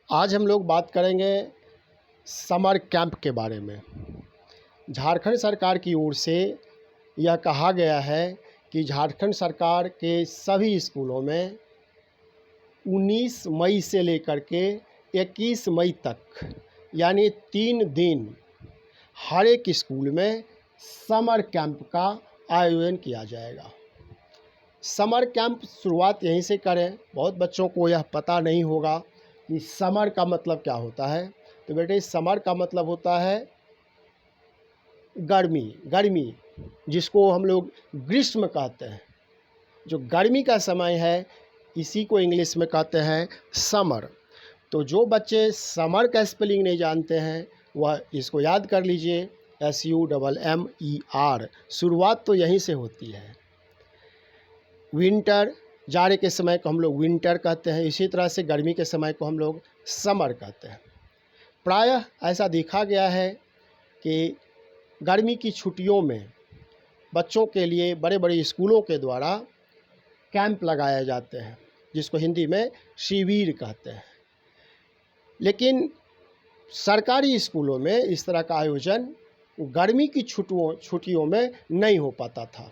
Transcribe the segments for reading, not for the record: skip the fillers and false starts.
आज हम लोग बात करेंगे समर कैंप के बारे में। झारखंड सरकार की ओर से यह कहा गया है कि झारखंड सरकार के सभी स्कूलों में 19 मई से लेकर के 21 मई तक यानी 3 दिन हर एक स्कूल में समर कैंप का आयोजन किया जाएगा। समर कैंप शुरुआत यहीं से करें। बहुत बच्चों को यह पता नहीं होगा कि समर का मतलब क्या होता है। तो बेटे, समर का मतलब होता है गर्मी, जिसको हम लोग ग्रीष्म कहते हैं। जो गर्मी का समय है इसी को इंग्लिश में कहते हैं समर। तो जो बच्चे समर का स्पेलिंग नहीं जानते हैं वह इसको याद कर लीजिए, SUMMER। शुरुआत तो यहीं से होती है। विंटर, जाड़े के समय को हम लोग विंटर कहते हैं, इसी तरह से गर्मी के समय को हम लोग समर कहते हैं। प्रायः ऐसा देखा गया है कि गर्मी की छुट्टियों में बच्चों के लिए बड़े बड़े स्कूलों के द्वारा कैंप लगाए जाते हैं, जिसको हिंदी में शिविर कहते हैं। लेकिन सरकारी स्कूलों में इस तरह का आयोजन गर्मी की छुट्टियों में नहीं हो पाता था।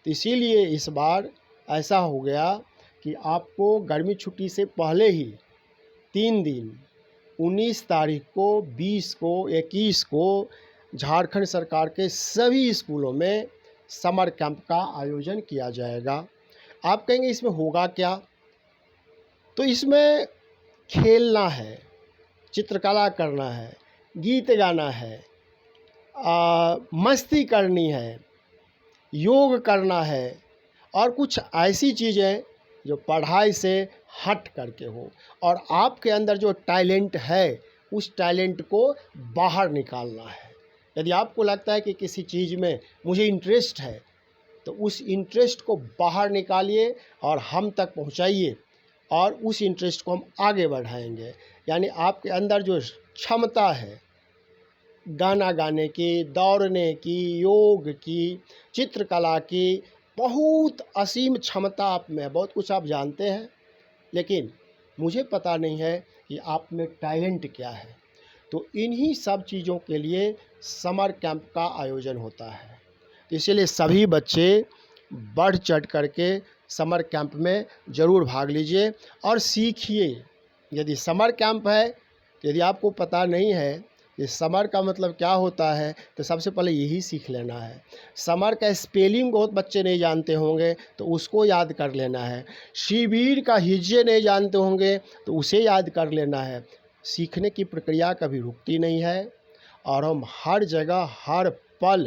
तो इसीलिए इस बार ऐसा हो गया कि आपको गर्मी छुट्टी से पहले ही 3 दिन 19 तारीख को, 20 को, 21 को झारखंड सरकार के सभी स्कूलों में समर कैंप का आयोजन किया जाएगा। आप कहेंगे इसमें होगा क्या? तो इसमें खेलना है, चित्रकला करना है, गीत गाना है, मस्ती करनी है, योग करना है और कुछ ऐसी चीज़ें जो पढ़ाई से हट करके हो और आपके अंदर जो टैलेंट है उस टैलेंट को बाहर निकालना है। यदि आपको लगता है कि किसी चीज़ में मुझे इंटरेस्ट है तो उस इंटरेस्ट को बाहर निकालिए और हम तक पहुंचाइए और उस इंटरेस्ट को हम आगे बढ़ाएंगे। यानी आपके अंदर जो क्षमता है गाना गाने की, दौड़ने की, योग की, चित्रकला की, बहुत असीम क्षमता आप में, बहुत कुछ आप जानते हैं, लेकिन मुझे पता नहीं है कि आप में टैलेंट क्या है। तो इन्हीं सब चीज़ों के लिए समर कैंप का आयोजन होता है। तो इसीलिए सभी बच्चे बढ़ चढ़ करके समर कैंप में ज़रूर भाग लीजिए और सीखिए। यदि समर कैंप है, यदि आपको पता नहीं है कि समर का मतलब क्या होता है, तो सबसे पहले यही सीख लेना है। समर का स्पेलिंग बहुत बच्चे नहीं जानते होंगे तो उसको याद कर लेना है। शिविर का हिज्जे नहीं जानते होंगे तो उसे याद कर लेना है। सीखने की प्रक्रिया कभी रुकती नहीं है और हम हर जगह हर पल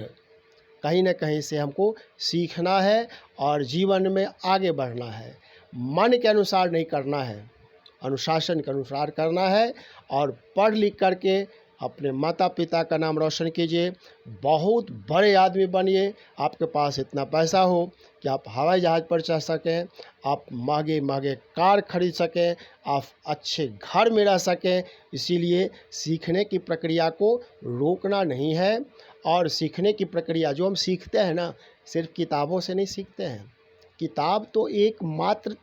कहीं न कहीं से हमको सीखना है और जीवन में आगे बढ़ना है। मन के अनुसार नहीं करना है, अनुशासन के अनुसार करना है और पढ़ लिख करके अपने माता पिता का नाम रोशन कीजिए, बहुत बड़े आदमी बनिए। आपके पास इतना पैसा हो कि आप हवाई जहाज़ पर चढ़ सकें, आप महंगे महंगे कार खरीद सकें, आप अच्छे घर में रह सकें। इसीलिए सीखने की प्रक्रिया को रोकना नहीं है और सीखने की प्रक्रिया जो हम सीखते हैं ना, सिर्फ किताबों से नहीं सीखते हैं। किताब तो एक मात्र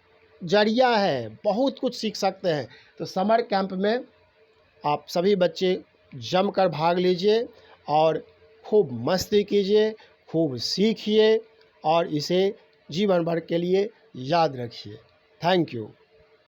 जरिया है, बहुत कुछ सीख सकते हैं। तो समर कैंप में आप सभी बच्चे जमकर भाग लीजिए और खूब मस्ती कीजिए, खूब सीखिए और इसे जीवन भर के लिए याद रखिए। Thank you.